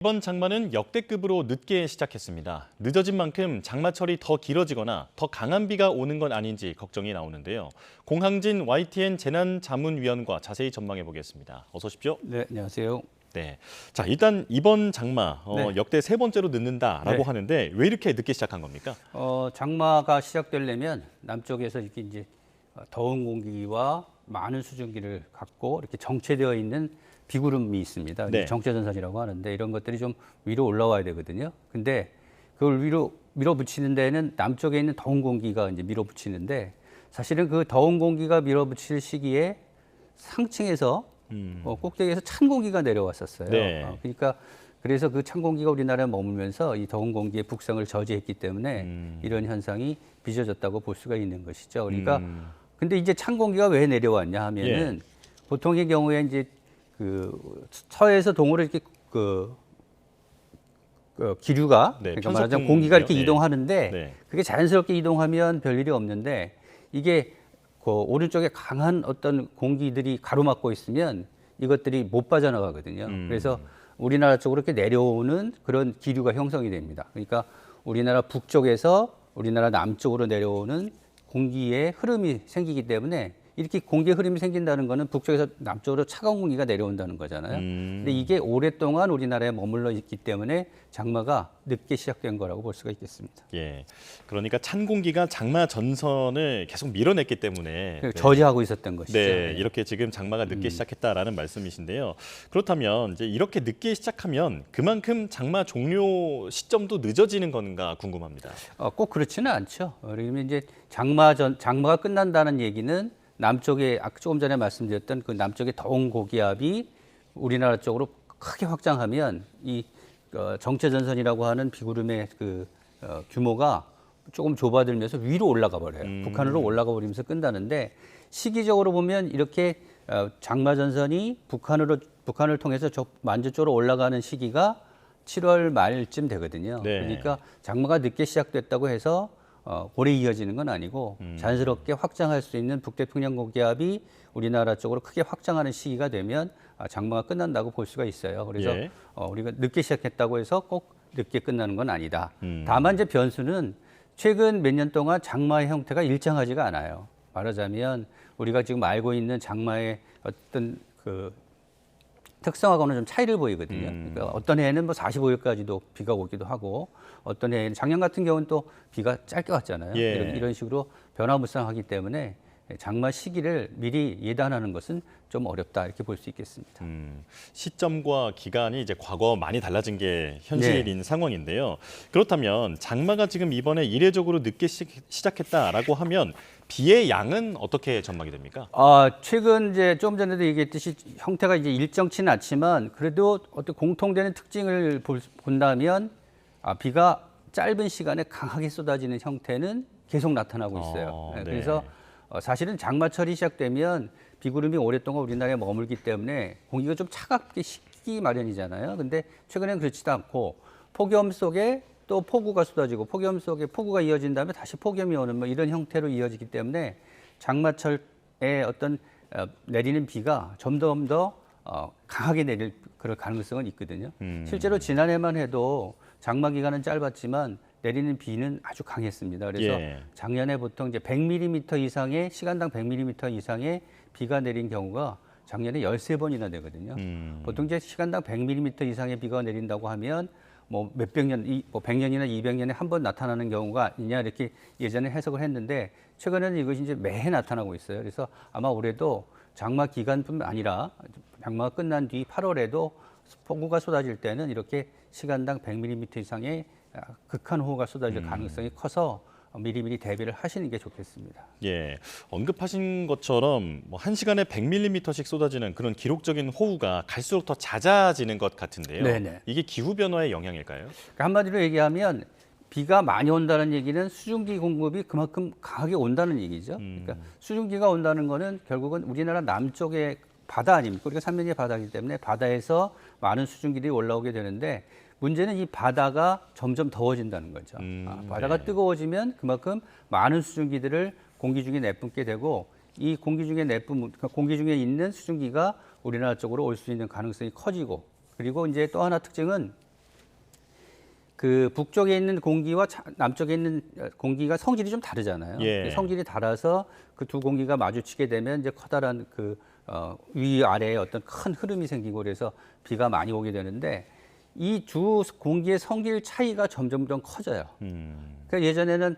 이번 장마는 역대급으로 늦게 시작했습니다. 늦어진 만큼 장마철이 더 길어지거나 더 강한 비가 오는 건 아닌지 걱정이 나오는데요. 공항진 YTN 재난자문위원과 자세히 전망해 보겠습니다. 어서 오십시오. 네, 안녕하세요. 네, 자 일단 이번 장마 네. 역대 세 번째로 늦는다라고 네. 하는데 왜 이렇게 늦게 시작한 겁니까? 장마가 시작되려면 남쪽에서 이렇게 이제 더운 공기와 많은 수증기를 갖고 이렇게 정체되어 있는 비구름이 있습니다. 네. 정체전선이라고 하는데 이런 것들이 좀 위로 올라와야 되거든요. 근데 그걸 위로 밀어붙이는 데는 남쪽에 있는 더운 공기가 이제 밀어붙이는데 사실은 그 더운 공기가 밀어붙일 시기에 상층에서 꼭대기에서 찬 공기가 내려왔었어요. 네. 그러니까 그래서 그 찬 공기가 우리나라에 머물면서 이 더운 공기의 북상을 저지했기 때문에 이런 현상이 빚어졌다고 볼 수가 있는 것이죠. 그러니까 근데 이제 찬 공기가 왜 내려왔냐 하면은 보통의 경우에 이제 그 서해에서 동으로 이렇게 기류가 네, 그러니까 말하자면 편서풍이요. 공기가 이렇게 네. 이동하는데 네. 그게 자연스럽게 이동하면 별일이 없는데 이게 그 오른쪽에 강한 어떤 공기들이 가로막고 있으면 이것들이 못 빠져나가거든요. 그래서 우리나라 쪽으로 이렇게 내려오는 그런 기류가 형성이 됩니다. 그러니까 우리나라 북쪽에서 우리나라 남쪽으로 내려오는 공기의 흐름이 생기기 때문에 이렇게 공기의 흐름이 생긴다는 거는 북쪽에서 남쪽으로 차가운 공기가 내려온다는 거잖아요. 근데 이게 오랫동안 우리나라에 머물러 있기 때문에 장마가 늦게 시작된 거라고 볼 수가 있겠습니다. 예, 그러니까 찬 공기가 장마 전선을 계속 밀어냈기 때문에 저지하고 있었던 것이죠. 네, 이렇게 지금 장마가 늦게 시작했다라는 말씀이신데요. 그렇다면 이제 이렇게 늦게 시작하면 그만큼 장마 종료 시점도 늦어지는 건가 궁금합니다. 꼭 그렇지는 않죠. 그러면 이제 장마가 끝난다는 얘기는 남쪽에 아까 조금 전에 말씀드렸던 그 남쪽의 더운 고기압이 우리나라 쪽으로 크게 확장하면 이 정체전선이라고 하는 비구름의 규모가 조금 좁아들면서 위로 올라가 버려요. 북한으로 올라가 버리면서 끝나는데 시기적으로 보면 이렇게 장마전선이 북한을 통해서 만주 쪽으로 올라가는 시기가 7월 말쯤 되거든요. 네. 그러니까 장마가 늦게 시작됐다고 해서 오래 이어지는 건 아니고 자연스럽게 확장할 수 있는 북태평양 고기압이 우리나라 쪽으로 크게 확장하는 시기가 되면 장마가 끝난다고 볼 수가 있어요. 그래서 예. 우리가 늦게 시작했다고 해서 꼭 늦게 끝나는 건 아니다. 다만 이제 변수는 최근 몇 년 동안 장마의 형태가 일정하지가 않아요. 말하자면 우리가 지금 알고 있는 장마의 어떤 특성하고는 좀 차이를 보이거든요. 그러니까 어떤 해에는 뭐 45일까지도 비가 오기도 하고 어떤 해에는 작년 같은 경우는 또 비가 짧게 왔잖아요. 예. 이런 식으로 변화무쌍하기 때문에 장마 시기를 미리 예단하는 것은 좀 어렵다 이렇게 볼 수 있겠습니다. 시점과 기간이 이제 과거 많이 달라진 게 현실인 상황인데요. 그렇다면 장마가 지금 이번에 이례적으로 늦게 시작했다라고 하면 비의 양은 어떻게 전망이 됩니까? 최근 이제 좀 전에도 얘기했듯이 형태가 이제 일정치는 않지만 그래도 어떤 공통되는 특징을 본다면 비가 짧은 시간에 강하게 쏟아지는 형태는 계속 나타나고 있어요. 네. 그래서 사실은 장마철이 시작되면 비구름이 오랫동안 우리나라에 머물기 때문에 공기가 좀 차갑게 식기 마련이잖아요. 근데 최근에는 그렇지도 않고 폭염 속에 또 폭우가 쏟아지고 폭염 속에 폭우가 이어진 다음에 다시 폭염이 오는 뭐 이런 형태로 이어지기 때문에 장마철에 어떤 내리는 비가 점점 더 강하게 내릴 그럴 가능성은 있거든요. 실제로 지난해만 해도 장마 기간은 짧았지만 내리는 비는 아주 강했습니다. 그래서 작년에 보통 이제 100mm 이상의 시간당 100mm 이상의 비가 내린 경우가 작년에 13번이나 되거든요. 보통 이제 시간당 100mm 이상의 비가 내린다고 하면 뭐 몇백 년, 뭐 100년이나 200년에 한 번 나타나는 경우가 있냐 이렇게 예전에 해석을 했는데 최근에는 이것이 이제 매해 나타나고 있어요. 그래서 아마 올해도 장마 기간뿐만 아니라 장마가 끝난 뒤 8월에도 폭우가 쏟아질 때는 이렇게 시간당 100mm 이상의 극한 호우가 쏟아질 가능성이 커서 미리미리 대비를 하시는 게 좋겠습니다. 예, 언급하신 것처럼 뭐 1시간에 100mm씩 쏟아지는 그런 기록적인 호우가 갈수록 더 잦아지는 것 같은데요. 네네. 이게 기후 변화의 영향일까요? 그러니까 한마디로 얘기하면 비가 많이 온다는 얘기는 수증기 공급이 그만큼 강하게 온다는 얘기죠. 그러니까 수증기가 온다는 거는 결국은 우리나라 남쪽의 바다 아닙니까? 우리가 삼면이 바다이기 때문에 바다에서 많은 수증기들이 올라오게 되는데 문제는 이 바다가 점점 더워진다는 거죠. 바다가 뜨거워지면 그만큼 많은 수증기들을 공기 중에 내뿜게 되고 이 공기 중에 있는 수증기가 우리나라 쪽으로 올 수 있는 가능성이 커지고 그리고 이제 또 하나 특징은 그 북쪽에 있는 공기와 남쪽에 있는 공기가 성질이 좀 다르잖아요. 예. 성질이 달라서 그 두 공기가 마주치게 되면 이제 커다란 그 위아래에 어떤 큰 흐름이 생기고 그래서 비가 많이 오게 되는데 이 두 공기의 성질 차이가 점점 커져요. 그러니까 예전에는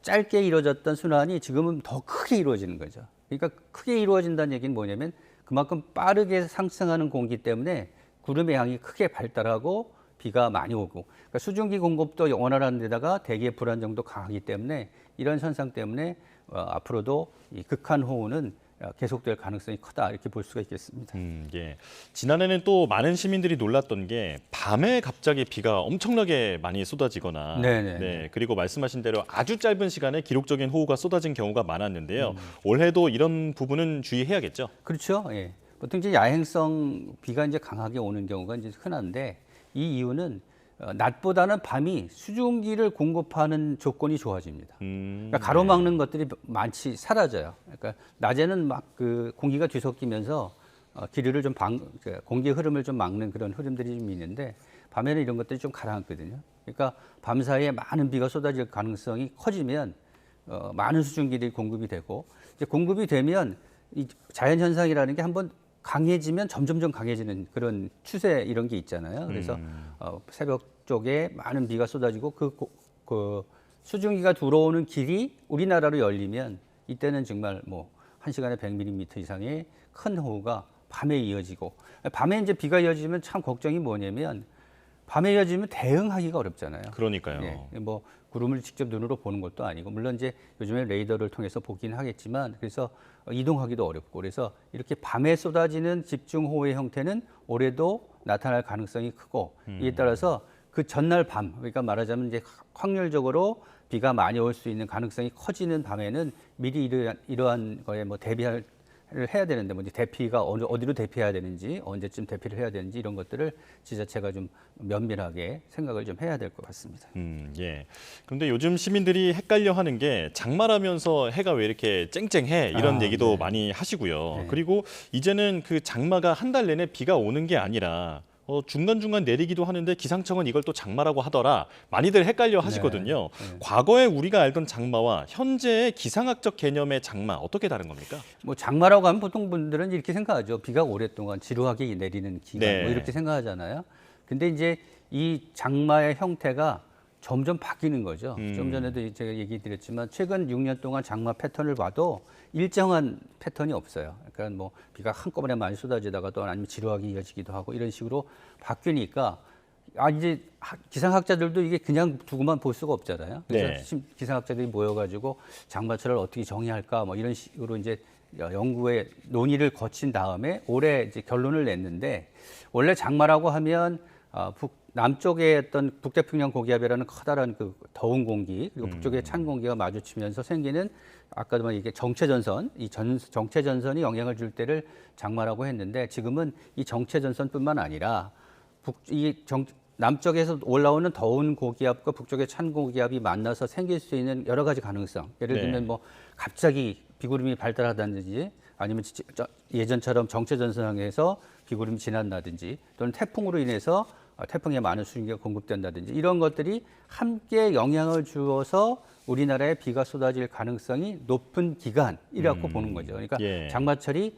짧게 이루어졌던 순환이 지금은 더 크게 이루어지는 거죠. 그러니까 크게 이루어진다는 얘기는 뭐냐면 그만큼 빠르게 상승하는 공기 때문에 구름의 양이 크게 발달하고 비가 많이 오고 그러니까 수증기 공급도 원활한 데다가 대기의 불안정도 강하기 때문에 이런 현상 때문에 앞으로도 이 극한호우는 계속될 가능성이 크다 이렇게 볼 수가 있겠습니다. 예. 지난해는 또 많은 시민들이 놀랐던 게 밤에 갑자기 비가 엄청나게 많이 쏟아지거나 네네. 네, 그리고 말씀하신 대로 아주 짧은 시간에 기록적인 호우가 쏟아진 경우가 많았는데요. 올해도 이런 부분은 주의해야겠죠. 그렇죠. 예. 보통 이제 야행성 비가 이제 강하게 오는 경우가 이제 흔한데 이 이유는 낮보다는 밤이 수증기를 공급하는 조건이 좋아집니다. 그러니까 가로막는 것들이 많이 사라져요. 그러니까 낮에는 막 그 공기가 뒤섞이면서 기류를 좀 공기의 흐름을 좀 막는 그런 흐름들이 좀 있는데 밤에는 이런 것들이 좀 가라앉거든요. 그러니까 밤 사이에 많은 비가 쏟아질 가능성이 커지면 많은 수증기들이 공급이 되고 이제 공급이 되면 이 자연 현상이라는 게 한번 강해지면 점점점 강해지는 그런 추세 이런 게 있잖아요. 그래서 새벽 쪽에 많은 비가 쏟아지고 그 수증기가 들어오는 길이 우리나라로 열리면 이때는 정말 뭐 1시간에 100mm 이상의 큰 호우가 밤에 이어지고 밤에 이제 비가 이어지면 참 걱정이 뭐냐면 밤에 이어지면 대응하기가 어렵잖아요. 그러니까요. 예, 뭐 구름을 직접 눈으로 보는 것도 아니고 물론 이제 요즘에 레이더를 통해서 보긴 하겠지만 그래서 이동하기도 어렵고 그래서 이렇게 밤에 쏟아지는 집중호우의 형태는 올해도 나타날 가능성이 크고 이에 따라서 그 전날 밤 그러니까 말하자면 이제 확률적으로 비가 많이 올 수 있는 가능성이 커지는 밤에는 미리 이러한 거에 뭐 대비를 해야 되는데 뭐 이제 대피가 어디로 대피해야 되는지 언제쯤 대피를 해야 되는지 이런 것들을 지자체가 좀 면밀하게 생각을 좀 해야 될 것 같습니다. 예. 그런데 요즘 시민들이 헷갈려하는 게 장마라면서 해가 왜 이렇게 쨍쨍해 이런 얘기도 네. 많이 하시고요. 네. 그리고 이제는 그 장마가 한 달 내내 비가 오는 게 아니라 중간중간 내리기도 하는데 기상청은 이걸 또 장마라고 하더라. 많이들 헷갈려 하시거든요. 네. 과거에 우리가 알던 장마와 현재의 기상학적 개념의 장마 어떻게 다른 겁니까? 뭐 장마라고 하면 보통 분들은 이렇게 생각하죠. 비가 오랫동안 지루하게 내리는 기간 네. 뭐 이렇게 생각하잖아요. 근데 이제 이 장마의 형태가 점점 바뀌는 거죠. 좀 전에도 제가 얘기 드렸지만 최근 6년 동안 장마 패턴을 봐도 일정한 패턴이 없어요. 그러니까 뭐 비가 한꺼번에 많이 쏟아지다가 또 아니면 지루하게 이어지기도 하고 이런 식으로 바뀌니까 이제 기상학자들도 이게 그냥 두고만 볼 수가 없잖아요. 그래서 네. 기상학자들이 모여가지고 장마철을 어떻게 정의할까 뭐 이런 식으로 이제 연구에 논의를 거친 다음에 올해 이제 결론을 냈는데 원래 장마라고 하면 남쪽에 어떤 북태평양 고기압이라는 커다란 그 더운 공기 그리고 북쪽에 찬 공기가 마주치면서 생기는 아까도 말 이게 정체전선, 이 정체전선이 영향을 줄 때를 장마라고 했는데 지금은 이 정체전선뿐만 아니라 남쪽에서 올라오는 더운 고기압과 북쪽의 찬 고기압이 만나서 생길 수 있는 여러 가지 가능성. 예를 들면 네. 뭐 갑자기 비구름이 발달하다든지 아니면 예전처럼 정체전선에서 비구름이 지난다든지 또는 태풍으로 인해서 태풍에 많은 수증기가 공급된다든지 이런 것들이 함께 영향을 주어서 우리나라에 비가 쏟아질 가능성이 높은 기간이라고 보는 거죠. 그러니까 예. 장마철이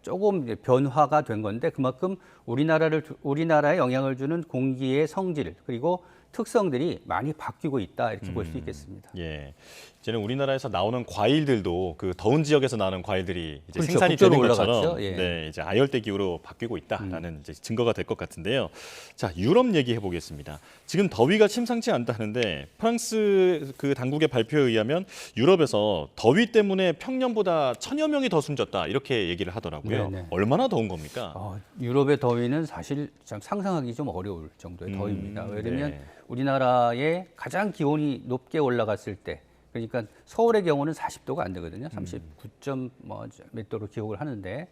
조금 변화가 된 건데 그만큼 우리나라에 영향을 주는 공기의 성질 그리고 특성들이 많이 바뀌고 있다 이렇게 볼 수 있겠습니다. 예. 이제는 우리나라에서 나오는 과일들도 그 더운 지역에서 나오는 과일들이 이제 그렇죠. 생산이 북쪽으로 되는 것처럼 올라갔죠. 예. 네, 이제 아열대 기후로 바뀌고 있다라는 이제 증거가 될 것 같은데요. 자, 유럽 얘기해 보겠습니다. 지금 더위가 심상치 않다는데 프랑스 그 당국의 발표에 의하면 유럽에서 더위 때문에 평년보다 1000여 명이 더 숨졌다 이렇게 얘기를 하더라고요. 네네. 얼마나 더운 겁니까? 유럽의 더위는 사실 참 상상하기 좀 어려울 정도의 더위입니다. 왜냐하면 네. 우리나라의 가장 기온이 높게 올라갔을 때 그러니까 서울의 경우는 40도가 안 되거든요. 39점 몇 도로 기록을 하는데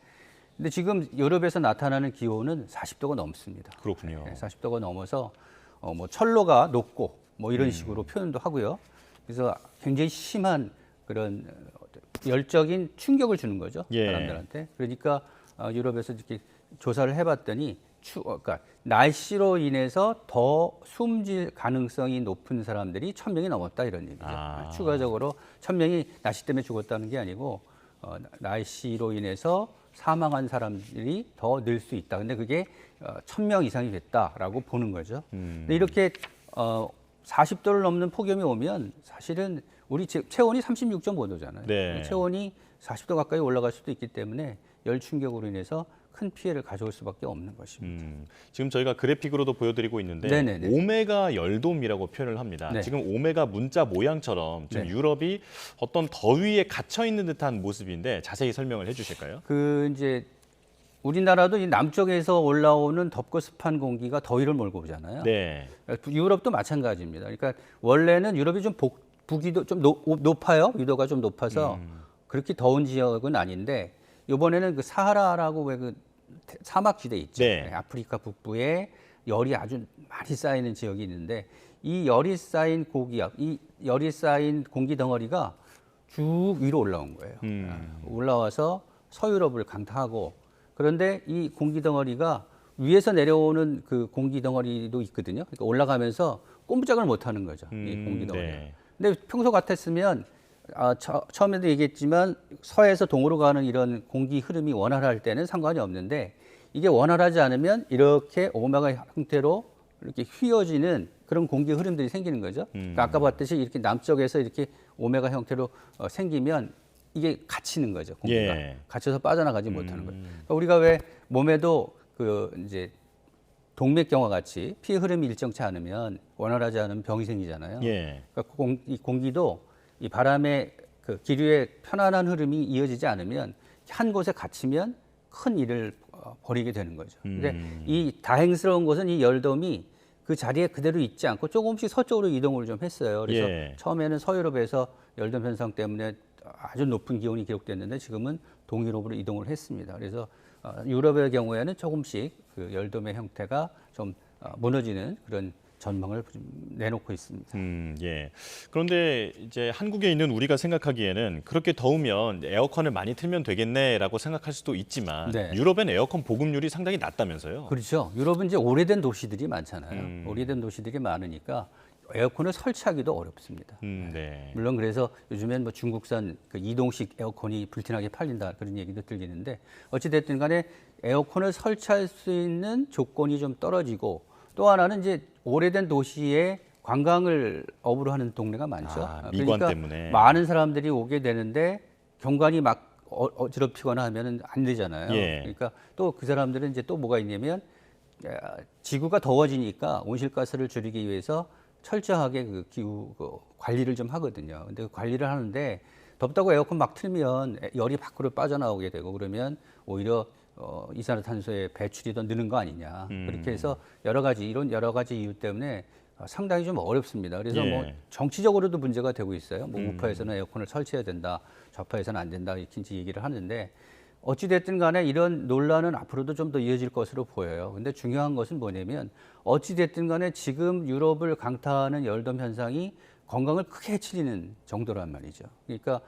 근데 지금 유럽에서 나타나는 기온은 40도가 넘습니다. 그렇군요. 40도가 넘어서 뭐 철로가 녹고 뭐 이런 식으로 표현도 하고요. 그래서 굉장히 심한 그런 열적인 충격을 주는 거죠. 예. 사람들한테. 그러니까 유럽에서 이렇게 조사를 해봤더니 그러니까 날씨로 인해서 더 숨질 가능성이 높은 사람들이 1,000명이 넘었다 이런 얘기죠. 추가적으로 1,000명이 날씨 때문에 죽었다는 게 아니고 날씨로 인해서 사망한 사람들이 더 늘 수 있다. 근데 그게 1,000명 이상이 됐다라고 보는 거죠. 근데 이렇게 40도를 넘는 폭염이 오면 사실은 우리 체온이 36.5도잖아요. 네. 체온이 40도 가까이 올라갈 수도 있기 때문에 열 충격으로 인해서 큰 피해를 가져올 수밖에 없는 것입니다. 지금 저희가 그래픽으로도 보여드리고 있는데 네네네. 오메가 열돔이라고 표현을 합니다. 네. 지금 오메가 문자 모양처럼 지금 네. 유럽이 어떤 더위에 갇혀 있는 듯한 모습인데 자세히 설명을 해주실까요? 이제 우리나라도 이 남쪽에서 올라오는 덥고 습한 공기가 더위를 몰고 오잖아요. 네. 유럽도 마찬가지입니다. 그러니까 원래는 유럽이 좀 북위도 좀 높아요. 위도가 좀 높아서 그렇게 더운 지역은 아닌데 이번에는 그 사하라라고 왜 그 사막지대 있죠. 네. 아프리카 북부에 열이 아주 많이 쌓이는 지역이 있는데 이 열이 쌓인 이 열이 쌓인 공기 덩어리가 쭉 위로 올라온 거예요. 올라와서 서유럽을 강타하고 그런데 이 공기 덩어리가 위에서 내려오는 그 공기 덩어리도 있거든요. 그러니까 올라가면서 꼼짝을 못 하는 거죠. 이 공기 덩어리. 네. 근데 평소 같았으면 처음에도 얘기했지만 서에서 동으로 가는 이런 공기 흐름이 원활할 때는 상관이 없는데 이게 원활하지 않으면 이렇게 오메가 형태로 이렇게 휘어지는 그런 공기 흐름들이 생기는 거죠. 그러니까 아까 봤듯이 이렇게 남쪽에서 이렇게 오메가 형태로 생기면 이게 갇히는 거죠. 공기가 예. 갇혀서 빠져나가지 못하는 거죠. 그러니까 우리가 왜 몸에도 그 이제 동맥경화 같이 피 흐름이 일정치 않으면 원활하지 않은 병이 생기잖아요. 예. 그러니까 이 공기도 이 바람의 그 기류의 편안한 흐름이 이어지지 않으면 한 곳에 갇히면 큰 일을 벌이게 되는 거죠. 근데 이 다행스러운 것은 이 열돔이 그 자리에 그대로 있지 않고 조금씩 서쪽으로 이동을 좀 했어요. 그래서 예. 처음에는 서유럽에서 열돔 현상 때문에 아주 높은 기온이 기록됐는데 지금은 동유럽으로 이동을 했습니다. 그래서 유럽의 경우에는 조금씩 그 열돔의 형태가 좀 무너지는 그런 전망을 좀 내놓고 있습니다. 예. 그런데 이제 한국에 있는 우리가 생각하기에는 그렇게 더우면 에어컨을 많이 틀면 되겠네라고 생각할 수도 있지만 네. 유럽엔 에어컨 보급률이 상당히 낮다면서요? 그렇죠. 유럽은 이제 오래된 도시들이 많잖아요. 오래된 도시들이 많으니까 에어컨을 설치하기도 어렵습니다. 네. 물론 그래서 요즘엔 뭐 중국산 그 이동식 에어컨이 불티나게 팔린다 그런 얘기도 들리는데 어찌됐든 간에 에어컨을 설치할 수 있는 조건이 좀 떨어지고 또 하나는 이제 오래된 도시에 관광을 업으로 하는 동네가 많죠. 미관 그러니까 때문에. 많은 사람들이 오게 되는데 경관이 막 어지럽히거나 하면은 안 되잖아요. 예. 그러니까 또 그 사람들은 이제 또 뭐가 있냐면 지구가 더워지니까 온실가스를 줄이기 위해서 철저하게 그 기후 관리를 좀 하거든요. 근데 그 관리를 하는데 덥다고 에어컨 막 틀면 열이 밖으로 빠져나오게 되고 그러면 오히려 이산화탄소의 배출이 더 느는 거 아니냐. 그렇게 해서 이런 여러 가지 이유 때문에 상당히 좀 어렵습니다. 그래서 예. 뭐 정치적으로도 문제가 되고 있어요. 뭐 우파에서는 에어컨을 설치해야 된다, 좌파에서는 안 된다 이렇게 얘기를 하는데 어찌됐든 간에 이런 논란은 앞으로도 좀 더 이어질 것으로 보여요. 근데 중요한 것은 뭐냐면 어찌됐든 간에 지금 유럽을 강타하는 열돔 현상이 건강을 크게 해치는 정도란 말이죠. 그러니까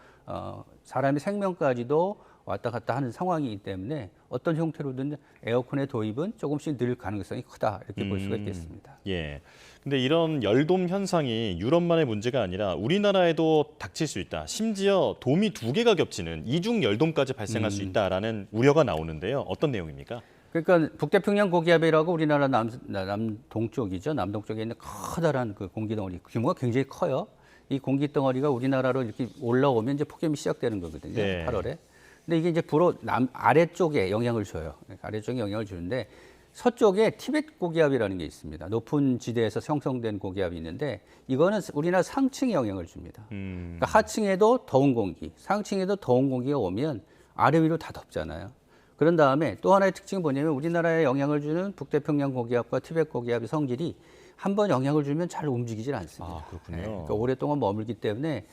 사람의 생명까지도 왔다 갔다 하는 상황이기 때문에 어떤 형태로든 에어컨의 도입은 조금씩 늘 가능성이 크다 이렇게 볼 수가 있겠습니다. 예. 근데 이런 열돔 현상이 유럽만의 문제가 아니라 우리나라에도 닥칠 수 있다. 심지어 돔이 2개가 겹치는 이중 열돔까지 발생할 수 있다라는 우려가 나오는데요. 어떤 내용입니까? 그러니까 북태평양 고기압이라고 우리나라 남동쪽이죠. 남동쪽에 있는 커다란 그 공기덩어리 규모가 굉장히 커요. 이 공기덩어리가 우리나라로 이렇게 올라오면 이제 폭염이 시작되는 거거든요. 네. 8월에. 근데 이게 이제 주로 아래쪽에 영향을 줘요. 아래쪽에 영향을 주는데 서쪽에 티베트 고기압이라는 게 있습니다. 높은 지대에서 형성된 고기압이 있는데 이거는 우리나라 상층에 영향을 줍니다. 그러니까 하층에도 더운 공기, 상층에도 더운 공기가 오면 아래 위로 다 덥잖아요. 그런 다음에 또 하나의 특징이 뭐냐면 우리나라에 영향을 주는 북태평양 고기압과 티베트 고기압의 성질이 한번 영향을 주면 잘 움직이질 않습니다. 아, 그렇군요. 그러니까 오랫동안 머물기 때문에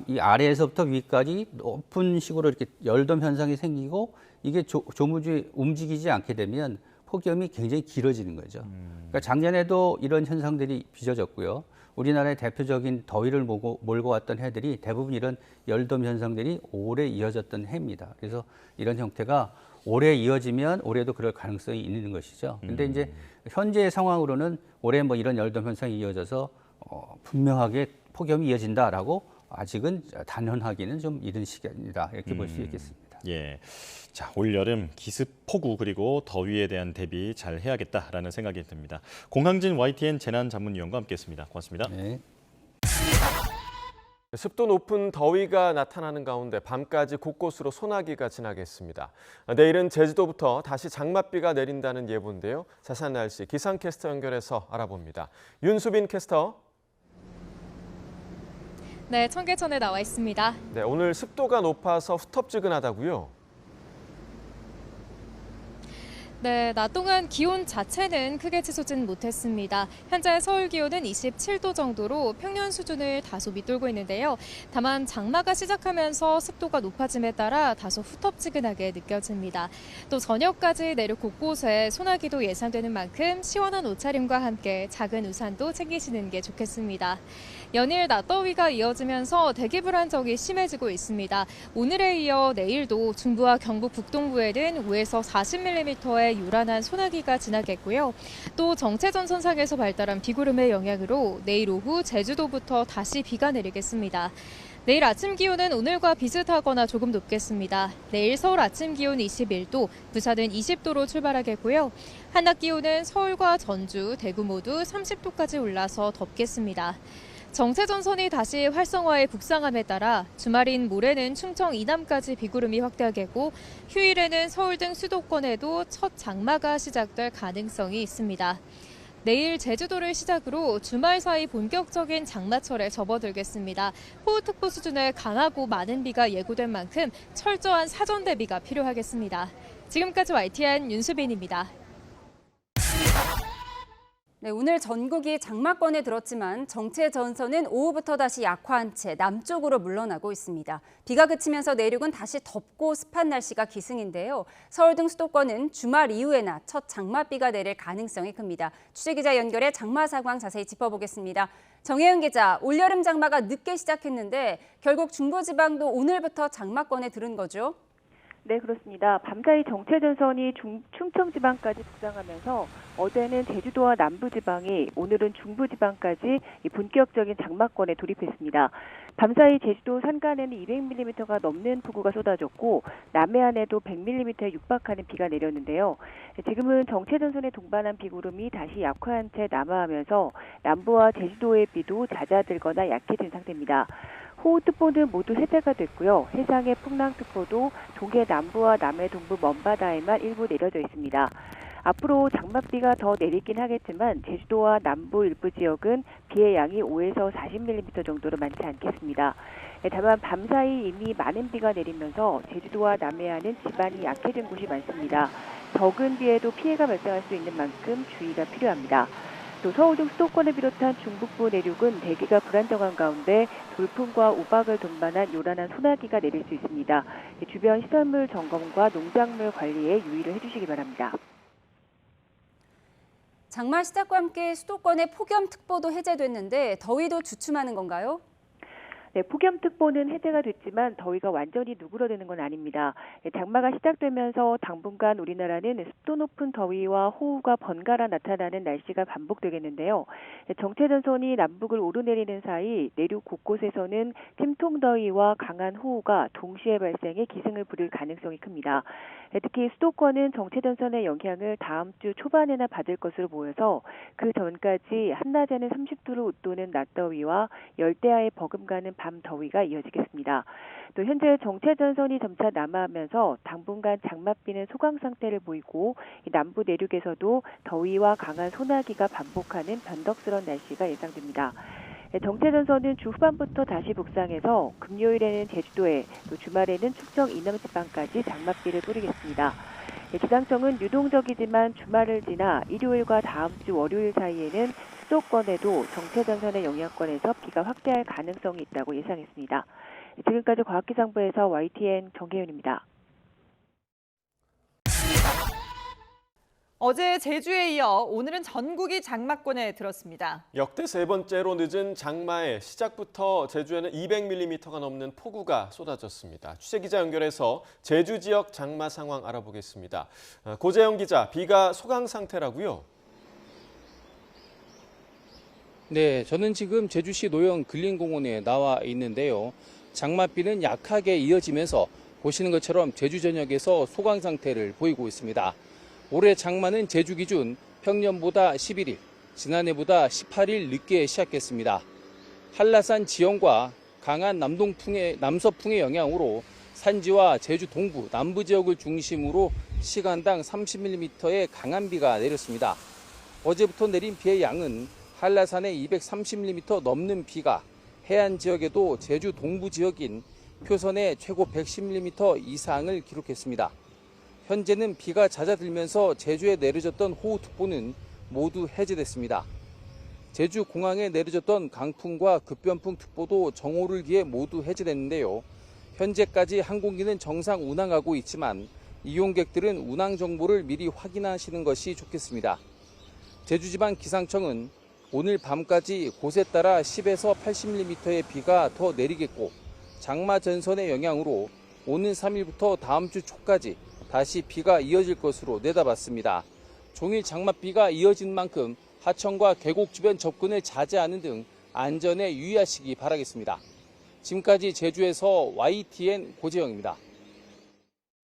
이 아래에서부터 위까지 높은 식으로 이렇게 열돔 현상이 생기고 이게 조무주에 움직이지 않게 되면 폭염이 굉장히 길어지는 거죠. 그러니까 작년에도 이런 현상들이 빚어졌고요. 우리나라의 대표적인 더위를 몰고 왔던 해들이 대부분 이런 열돔 현상들이 오래 이어졌던 해입니다. 그래서 이런 형태가 올해 이어지면 올해도 그럴 가능성이 있는 것이죠. 근데 이제 현재 상황으로는 올해 뭐 이런 열돔 현상이 이어져서 분명하게 폭염이 이어진다라고 아직은 단언하기는 좀 이른 시기입니다. 이렇게 볼 수 있겠습니다. 예. 자, 올 여름 기습 폭우 그리고 더위에 대한 대비 잘 해야겠다라는 생각이 듭니다. 공항진 YTN 재난자문위원과 함께했습니다. 고맙습니다. 네. 습도 높은 더위가 나타나는 가운데 밤까지 곳곳으로 소나기가 지나겠습니다. 내일은 제주도부터 다시 장맛비가 내린다는 예보인데요. 자세한 날씨 기상캐스터 연결해서 알아봅니다. 윤수빈 캐스터. 네, 청계천에 나와 있습니다. 네, 오늘 습도가 높아서 후텁지근하다고요? 네, 낮 동안 기온 자체는 크게 치솟진 못했습니다. 현재 서울 기온은 27도 정도로 평년 수준을 다소 밑돌고 있는데요. 다만 장마가 시작하면서 습도가 높아짐에 따라 다소 후텁지근하게 느껴집니다. 또 저녁까지 내륙 곳곳에 소나기도 예상되는 만큼 시원한 옷차림과 함께 작은 우산도 챙기시는 게 좋겠습니다. 연일 낮더위가 이어지면서 대기 불안정이 심해지고 있습니다. 오늘에 이어 내일도 중부와 경북 북동부에는 5에서 40mm의 요란한 소나기가 지나겠고요. 또 정체전선상에서 발달한 비구름의 영향으로 내일 오후 제주도부터 다시 비가 내리겠습니다. 내일 아침 기온은 오늘과 비슷하거나 조금 높겠습니다. 내일 서울 아침 기온 21도, 부산은 20도로 출발하겠고요. 한낮 기온은 서울과 전주, 대구 모두 30도까지 올라서 덥겠습니다. 정체전선이 다시 활성화해 북상함에 따라 주말인 모레는 충청 이남까지 비구름이 확대하겠고 휴일에는 서울 등 수도권에도 첫 장마가 시작될 가능성이 있습니다. 내일 제주도를 시작으로 주말 사이 본격적인 장마철에 접어들겠습니다. 호우특보 수준의 강하고 많은 비가 예고된 만큼 철저한 사전 대비가 필요하겠습니다. 지금까지 YTN 윤수빈입니다. 네, 오늘 전국이 장마권에 들었지만 정체 전선은 오후부터 다시 약화한 채 남쪽으로 물러나고 있습니다. 비가 그치면서 내륙은 다시 덥고 습한 날씨가 기승인데요. 서울 등 수도권은 주말 이후에나 첫 장맛비가 내릴 가능성이 큽니다. 취재기자 연결해 장마 상황 자세히 짚어보겠습니다. 정혜은 기자, 올여름 장마가 늦게 시작했는데 결국 중부지방도 오늘부터 장마권에 들은 거죠? 네, 그렇습니다. 밤사이 정체전선이 충청지방까지 북상하면서 어제는 제주도와 남부지방이, 오늘은 중부지방까지 본격적인 장마권에 돌입했습니다. 밤사이 제주도 산간에는 200mm가 넘는 폭우가 쏟아졌고 남해안에도 100mm에 육박하는 비가 내렸는데요. 지금은 정체전선에 동반한 비구름이 다시 약화한 채 남하하면서 남부와 제주도의 비도 잦아들거나 약해진 상태입니다. 호우특보는 모두 해제가 됐고요. 해상의 풍랑특보도 동해 남부와 남해 동부 먼바다에만 일부 내려져 있습니다. 앞으로 장맛비가 더 내리긴 하겠지만 제주도와 남부 일부 지역은 비의 양이 5에서 40mm 정도로 많지 않겠습니다. 다만 밤사이 이미 많은 비가 내리면서 제주도와 남해안은 지반이 약해진 곳이 많습니다. 적은 비에도 피해가 발생할 수 있는 만큼 주의가 필요합니다. 또 서울 등 수도권을 비롯한 중북부 내륙은 대기가 불안정한 가운데 돌풍과 우박을 동반한 요란한 소나기가 내릴 수 있습니다. 주변 시설물 점검과 농작물 관리에 유의를 해주시기 바랍니다. 장마 시작과 함께 수도권의 폭염특보도 해제됐는데 더위도 주춤하는 건가요? 네, 폭염특보는 해제가 됐지만 더위가 완전히 누그러드는 건 아닙니다. 장마가 시작되면서 당분간 우리나라는 습도 높은 더위와 호우가 번갈아 나타나는 날씨가 반복되겠는데요. 정체전선이 남북을 오르내리는 사이 내륙 곳곳에서는 tim통더위와 강한 호우가 동시에 발생해 기승을 부릴 가능성이 큽니다. 특히 수도권은 정체전선의 영향을 다음 주 초반에나 받을 것으로 보여서 그 전까지 한낮에는 30도를 웃도는 낮더위와 열대야에 버금가는 밤더위가 이어지겠습니다. 또 현재 정체전선이 점차 남하하면서 당분간 장맛비는 소강 상태를 보이고 남부 내륙에서도 더위와 강한 소나기가 반복하는 변덕스러운 날씨가 예상됩니다. 정체전선은 주 후반부터 다시 북상해서 금요일에는 제주도에, 또 주말에는 충청 이남지방까지 장맛비를 뿌리겠습니다. 기상청은 유동적이지만 주말을 지나 일요일과 다음 주 월요일 사이에는 수도권에도 정체전선의 영향권에서 비가 확대할 가능성이 있다고 예상했습니다. 지금까지 과학기상부에서 YTN 정혜윤입니다. 어제 제주에 이어 오늘은 전국이 장마권에 들었습니다. 역대 세 번째로 늦은 장마에 시작부터 제주에는 200mm가 넘는 폭우가 쏟아졌습니다. 취재기자 연결해서 제주 지역 장마 상황 알아보겠습니다. 고재영 기자, 비가 소강 상태라고요? 네, 저는 지금 제주시 노영 근린공원에 나와 있는데요. 장맛비는 약하게 이어지면서 보시는 것처럼 제주 전역에서 소강 상태를 보이고 있습니다. 올해 장마는 제주 기준 평년보다 11일, 지난해보다 18일 늦게 시작했습니다. 한라산 지형과 강한 남서풍의 영향으로 산지와 제주 동부, 남부 지역을 중심으로 시간당 30mm의 강한 비가 내렸습니다. 어제부터 내린 비의 양은 한라산에 230mm 넘는 비가 해안 지역에도 제주 동부 지역인 표선에 최고 110mm 이상을 기록했습니다. 현재는 비가 잦아들면서 제주에 내려졌던 호우특보는 모두 해제됐습니다. 제주 공항에 내려졌던 강풍과 급변풍특보도 정오를 기해 모두 해제됐는데요. 현재까지 항공기는 정상 운항하고 있지만 이용객들은 운항 정보를 미리 확인하시는 것이 좋겠습니다. 제주지방기상청은 오늘 밤까지 곳에 따라 10에서 80mm의 비가 더 내리겠고 장마 전선의 영향으로 오는 3일부터 다음 주 초까지 다시 비가 이어질 것으로 내다봤습니다. 종일 장맛비가 이어진 만큼 하천과 계곡 주변 접근을 자제하는 등 안전에 유의하시기 바라겠습니다. 지금까지 제주에서 YTN 고재영입니다.